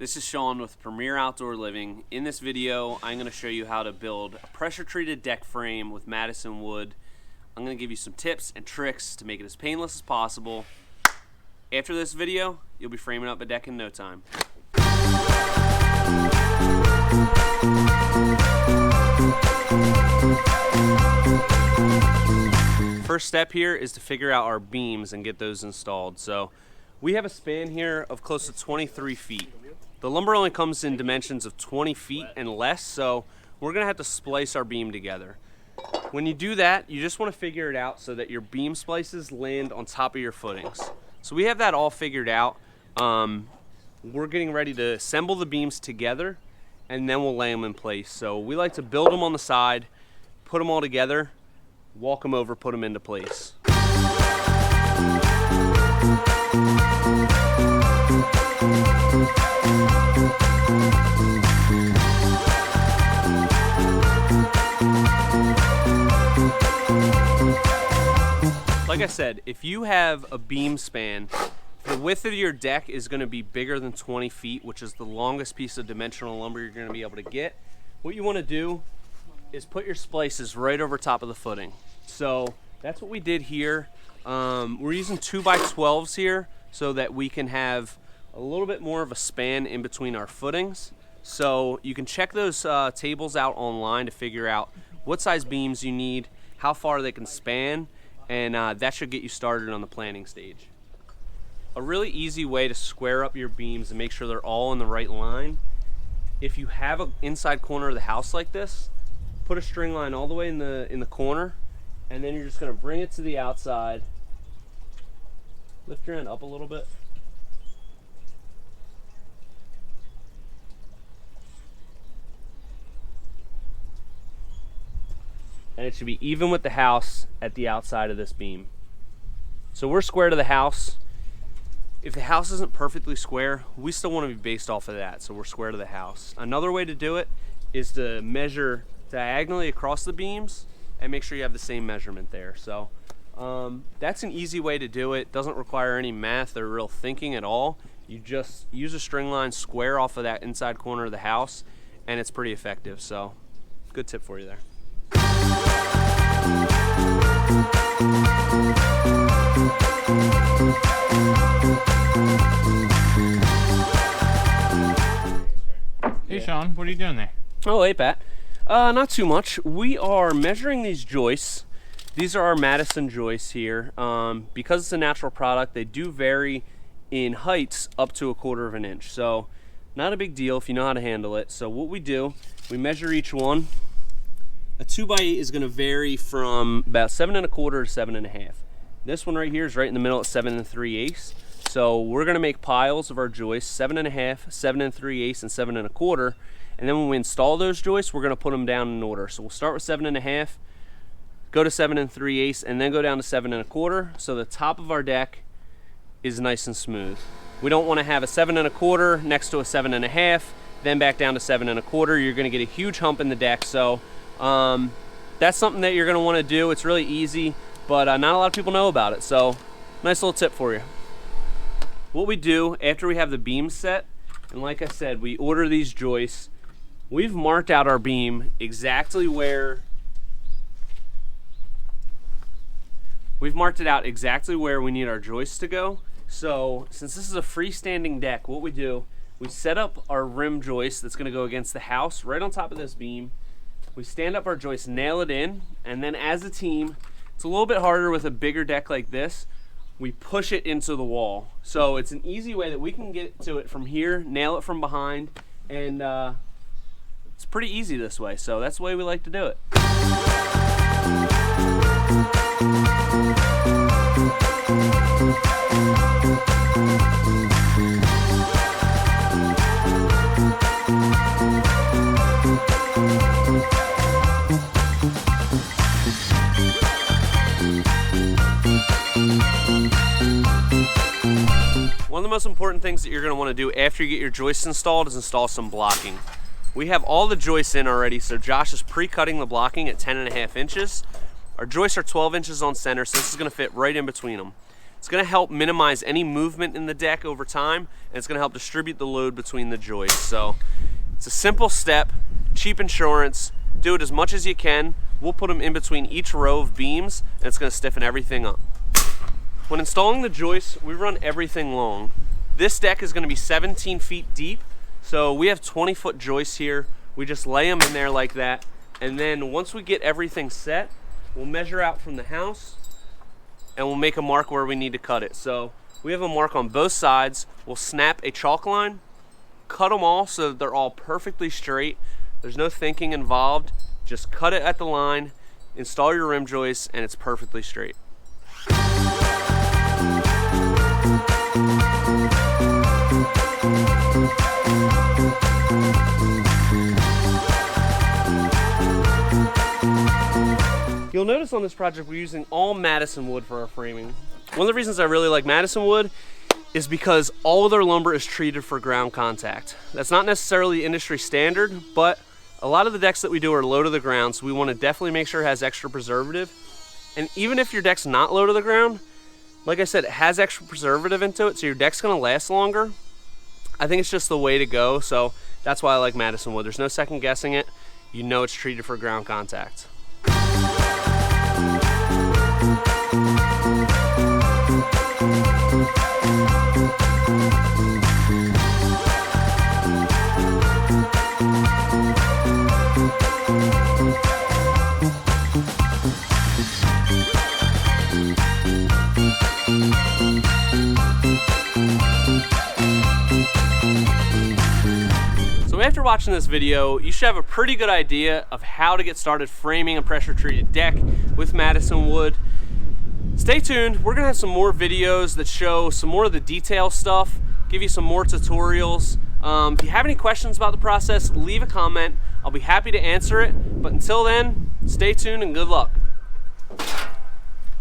This is Sean with Premier Outdoor Living. In this video, I'm going to show you how to build a pressure-treated deck frame with Madison wood. I'm going to give you some tips and tricks to make it as painless as possible. After this video, you'll be framing up a deck in no time. First step here is to figure out our beams and get those installed. So we have a span here of close to 23 feet. The lumber only comes in dimensions of 20 feet and less, so we're gonna have to splice our beam together. When you do that, you just wanna figure it out so that your beam splices land on top of your footings. So we have that all figured out. We're getting ready to assemble the beams together and then we'll lay them in place. So we like to build them on the side, put them all together, walk them over, put them into place. Like I said, if you have a beam span, the width of your deck is going to be bigger than 20 feet, which is the longest piece of dimensional lumber you're going to be able to get. What you want to do is put your splices right over top of the footing. So that's what we did here. We're using 2x12s here so that we can have a little bit more of a span in between our footings. So you can check those tables out online to figure out what size beams you need, how far they can span, and that should get you started on the planning stage. A really easy way to square up your beams and make sure they're all in the right line, if you have an inside corner of the house like this, put a string line all the way in the corner, and then you're just going to bring it to the outside. Lift your end up a little bit. And it should be even with the house at the outside of this beam. So we're square to the house. If the house isn't perfectly square, we still want to be based off of that, so we're square to the house. Another way to do it is to measure diagonally across the beams and make sure you have the same measurement there. So that's an easy way to do it. Doesn't require any math or real thinking at all. You just use a string line square off of that inside corner of the house, and it's pretty effective. So good tip for you there. Hey Sean, what are you doing there? Oh, hey Pat. Not too much. We are measuring these joists. These are our Madison joists here. Because it's a natural product, they do vary in heights up to 1/4 inch. So not a big deal if you know how to handle it. So what we do, we measure each one. A 2x8 is going to vary from about 7 1/4 to 7 1/2. This one right here is right in the middle at 7 3/8. So we're going to make piles of our joists, 7 1/2, 7 3/8, and 7 1/4. And then when we install those joists, we're going to put them down in order. So we'll start with 7 1/2, go to 7 3/8, and then go down to 7 1/4. So the top of our deck is nice and smooth. We don't want to have a 7 1/4 next to a 7 1/2, then back down to 7 1/4. You're going to get a huge hump in the deck. So that's something that you're going to want to do. It's really easy, but not a lot of people know about it. So nice little tip for you. What we do after we have the beams set, and like I said, we order these joists. We've marked out our beam exactly where we need our joists to go. So since this is a freestanding deck, what we do, we set up our rim joist that's going to go against the house right on top of this beam. We stand up our joist, nail it in, and then as a team, it's a little bit harder with a bigger deck like this, we push it into the wall. So it's an easy way that we can get to it from here, nail it from behind, and it's pretty easy this way. So that's the way we like to do it. One of the most important things that you're going to want to do after you get your joists installed is install some blocking. We have all the joists in already, so Josh is pre-cutting the blocking at 10 1/2 inches. Our joists are 12 inches on center, so this is going to fit right in between them. It's going to help minimize any movement in the deck over time, and it's going to help distribute the load between the joists. So it's a simple step, cheap insurance. Do it as much as you can. We'll put them in between each row of beams, and it's going to stiffen everything up. When installing the joists, we run everything long. This deck is going to be 17 feet deep, so we have 20-foot joists here. We just lay them in there like that, and then once we get everything set, we'll measure out from the house, and we'll make a mark where we need to cut it. So we have a mark on both sides. We'll snap a chalk line, cut them all so that they're all perfectly straight. There's no thinking involved. Just cut it at the line, install your rim joists, and it's perfectly straight. You'll notice on this project we're using all Madison wood for our framing. One of the reasons I really like Madison wood is because all of their lumber is treated for ground contact. That's not necessarily industry standard, but a lot of the decks that we do are low to the ground, so we want to definitely make sure it has extra preservative. And even if your deck's not low to the ground, like I said, it has extra preservative into it, so your deck's going to last longer. I think it's just the way to go, so that's why I like Madison wood. There's no second guessing it. You know it's treated for ground contact. So after watching this video, you should have a pretty good idea of how to get started framing a pressure treated deck with Madison wood. Stay tuned, we're gonna have some more videos that show some more of the detail stuff, give you some more tutorials. If you have any questions about the process, leave a comment. I'll be happy to answer it. But until then, stay tuned and good luck.